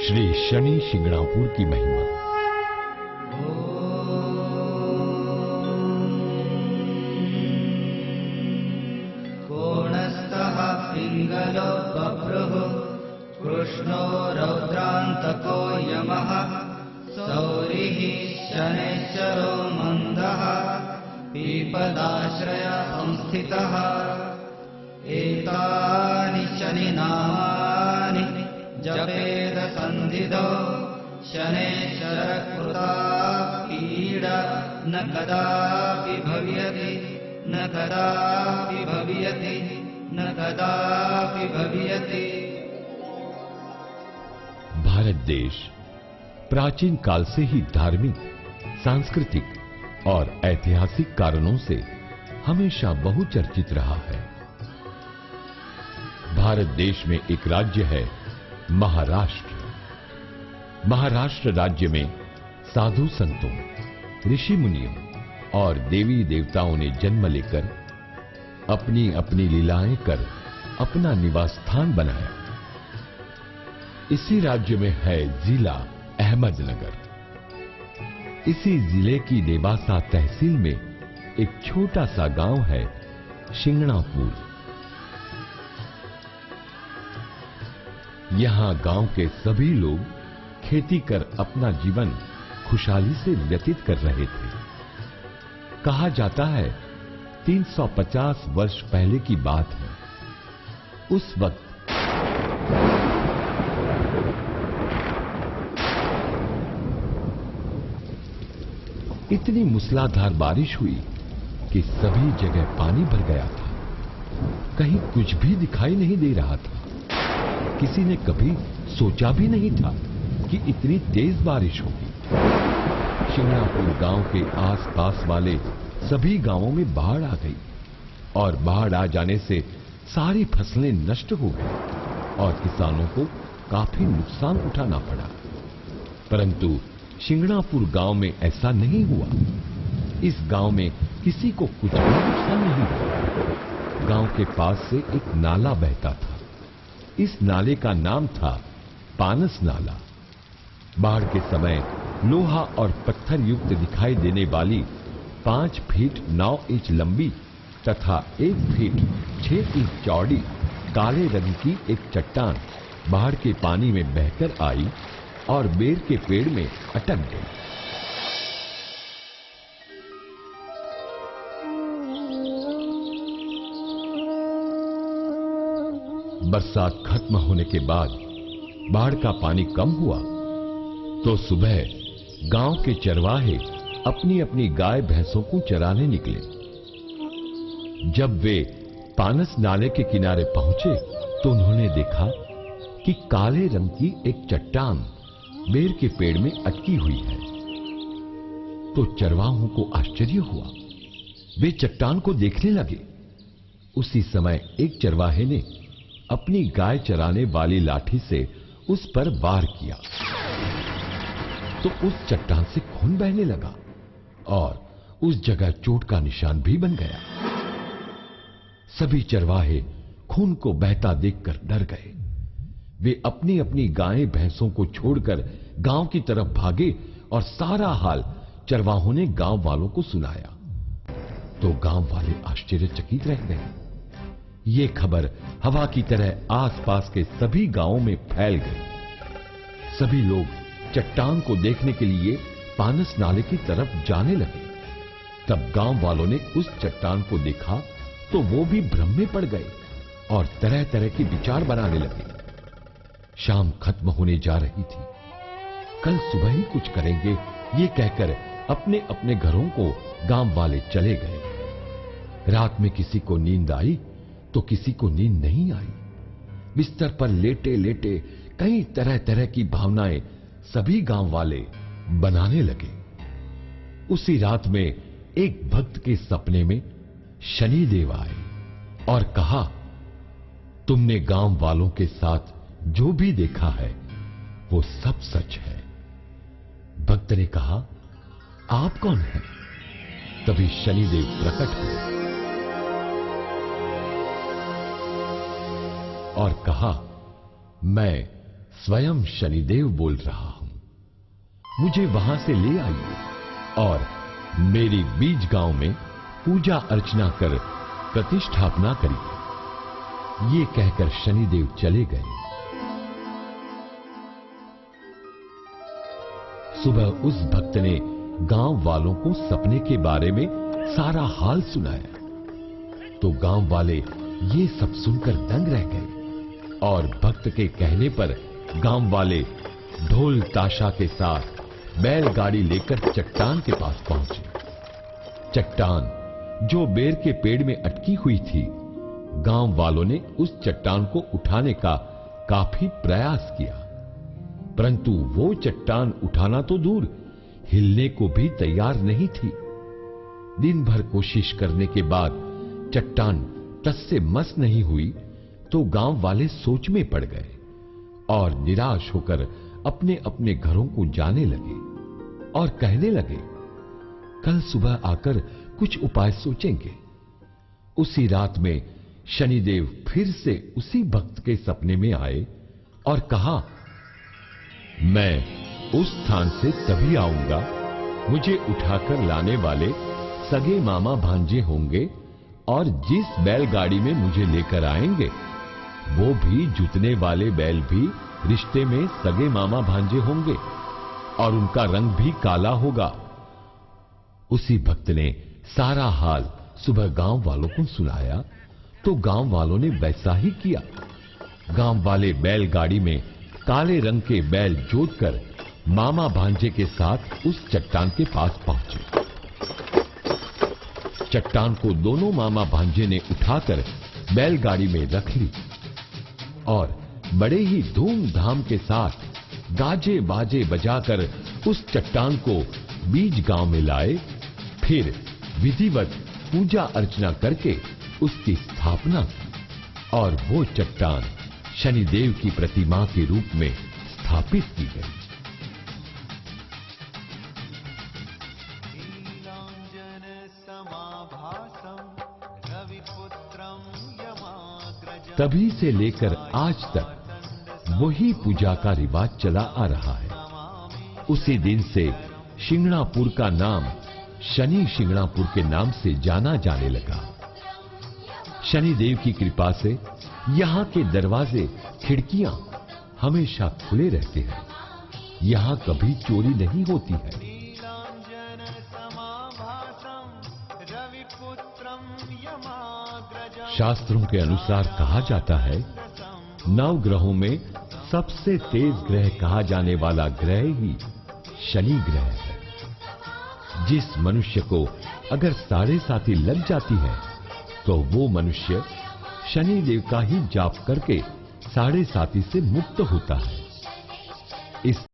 श्री शनि शिंगणापुर की महिमा। पूर्णस्तः पिंगलो बभ्रुः कृष्णो रौद्रान्तको यमः सौरिः शनैश्चरो मंदः पीपदाश्रय संस्थितः एतानि शनिनामानि जपेद सन्धिदो शनैश्चर कृता पीडा न कदापि भविष्यति न कदापि भविष्यति न कदापि भविष्यति। भारत देश प्राचीन काल से ही धार्मिक, सांस्कृतिक और ऐतिहासिक कारणों से हमेशा बहुचर्चित रहा है। भारत देश में एक राज्य है महाराष्ट्र। महाराष्ट्र राज्य में साधु संतों, ऋषि मुनियों और देवी देवताओं ने जन्म लेकर अपनी अपनी लीलाएं कर अपना निवास स्थान बनाया। इसी राज्य में है जिला अहमदनगर। इसी जिले की देवासा तहसील में एक छोटा सा गांव है शिंगणापुर। यहां गांव के सभी लोग खेती कर अपना जीवन खुशहाली से व्यतीत कर रहे थे। कहा जाता है 350 वर्ष पहले की बात है। उस वक्त इतनी मूसलाधार बारिश हुई कि सभी जगह पानी भर गया था। कहीं कुछ भी दिखाई नहीं दे रहा था। किसी ने कभी सोचा भी नहीं था कि इतनी तेज बारिश होगी। शिंगणापुर गांव के आसपास वाले सभी गांवों में बाढ़ आ गई और बाढ़ आ जाने से सारी फसलें नष्ट हो गई और किसानों को काफी नुकसान उठाना पड़ा। परंतु शिंगणापुर गांव में ऐसा नहीं हुआ। इस गांव में किसी को कुछ भी नुकसान नहीं हुआ। गांव के पास से एक नाला बहता था। इस नाले का नाम था पानस नाला। बाढ़ के समय लोहा और पत्थर युक्त दिखाई देने वाली 5 फीट 9 इंच लंबी तथा 1 फीट 6 इंच चौड़ी काले रंग की एक चट्टान बाढ़ के पानी में बहकर आई और बेर के पेड़ में अटक गई। बरसात खत्म होने के बाद बाढ़ का पानी कम हुआ तो सुबह गांव के चरवाहे अपनी अपनी गाय भैंसों को चराने निकले। जब वे पानस नाले के किनारे पहुंचे तो उन्होंने देखा कि काले रंग की एक चट्टान बेर के पेड़ में अटकी हुई है। तो चरवाहों को आश्चर्य हुआ। वे चट्टान को देखने लगे। उसी समय एक चरवाहे ने अपनी गाय चराने वाली लाठी से उस पर वार किया तो उस चट्टान से खून बहने लगा और उस जगह चोट का निशान भी बन गया। सभी चरवाहे खून को बहता देखकर डर गए। वे अपनी अपनी गायें भैंसों को छोड़कर गांव की तरफ भागे और सारा हाल चरवाहों ने गांव वालों को सुनाया। तो गांव वाले आश्चर्यचकित रह गए। ये खबर हवा की तरह आसपास के सभी गांवों में फैल गई। सभी लोग चट्टान को देखने के लिए पानस नाले की तरफ जाने लगे। तब गांव वालों ने उस चट्टान को देखा तो वो भी भ्रम में पड़ गए और तरह तरह के विचार बनाने लगे। शाम खत्म होने जा रही थी। कल सुबह ही कुछ करेंगे ये कहकर अपने अपने घरों को गांव वाले चले गए। रात में किसी को नींद आई तो किसी को नींद नहीं आई। बिस्तर पर लेटे लेटे कई तरह तरह की भावनाएं सभी गांव वाले बनाने लगे। उसी रात में एक भक्त के सपने में शनिदेव आए और कहा, तुमने गांव वालों के साथ जो भी देखा है वो सब सच है। भक्त ने कहा, आप कौन हैं? तभी शनिदेव प्रकट हुए और कहा, मैं स्वयं शनिदेव बोल रहा हूं। मुझे वहां से ले आइए और मेरी बीज गांव में पूजा अर्चना कर प्रतिष्ठापना करिए। ये कहकर शनिदेव चले गए। सुबह उस भक्त ने गांव वालों को सपने के बारे में सारा हाल सुनाया तो गांव वाले ये सब सुनकर दंग रह गए और भक्त के कहने पर गांव वाले ढोल ताशा के साथ बैलगाड़ी लेकर चट्टान के पास पहुंचे। चट्टान जो बेर के पेड़ में अटकी हुई थी, गांव वालों ने उस चट्टान को उठाने का काफी प्रयास किया, परंतु वो चट्टान उठाना तो दूर, हिलने को भी तैयार नहीं थी। दिन भर कोशिश करने के बाद चट्टान टस से मस नहीं हुई तो गांव वाले सोच में पड़ गए और निराश होकर अपने अपने घरों को जाने लगे और कहने लगे, कल सुबह आकर कुछ उपाय सोचेंगे। उसी रात में शनिदेव फिर से उसी भक्त के सपने में आए और कहा, मैं उस स्थान से तभी आऊंगा, मुझे उठाकर लाने वाले सगे मामा भांजे होंगे और जिस बैलगाड़ी में मुझे लेकर आएंगे वो भी जुतने वाले बैल भी रिश्ते में सगे मामा भांजे होंगे और उनका रंग भी काला होगा। उसी भक्त ने सारा हाल सुबह गांव वालों को सुनाया तो गांव वालों ने वैसा ही किया। गांव वाले बैलगाड़ी में काले रंग के बैल जोतकर मामा भांजे के साथ उस चट्टान के पास पहुंचे। चट्टान को दोनों मामा भांजे ने उठाकर बैलगाड़ी में रख ली और बड़े ही धूमधाम के साथ गाजे बाजे बजाकर उस चट्टान को बीज गांव में लाए। फिर विधिवत पूजा अर्चना करके उसकी स्थापना की और वो चट्टान शनिदेव की प्रतिमा के रूप में स्थापित की गई। तभी से लेकर आज तक वही पूजा का रिवाज चला आ रहा है। उसी दिन से शिंगणापुर का नाम शनि शिंगणापुर के नाम से जाना जाने लगा। शनिदेव की कृपा से यहाँ के दरवाजे खिड़कियां हमेशा खुले रहते हैं। यहाँ कभी चोरी नहीं होती है। शास्त्रों के अनुसार कहा जाता है, 9 ग्रहों में सबसे तेज ग्रह कहा जाने वाला ग्रह ही शनि ग्रह है। जिस मनुष्य को अगर 7.5 लग जाती है तो वो मनुष्य शनि देव का ही जाप करके 7.5 से मुक्त होता है। इस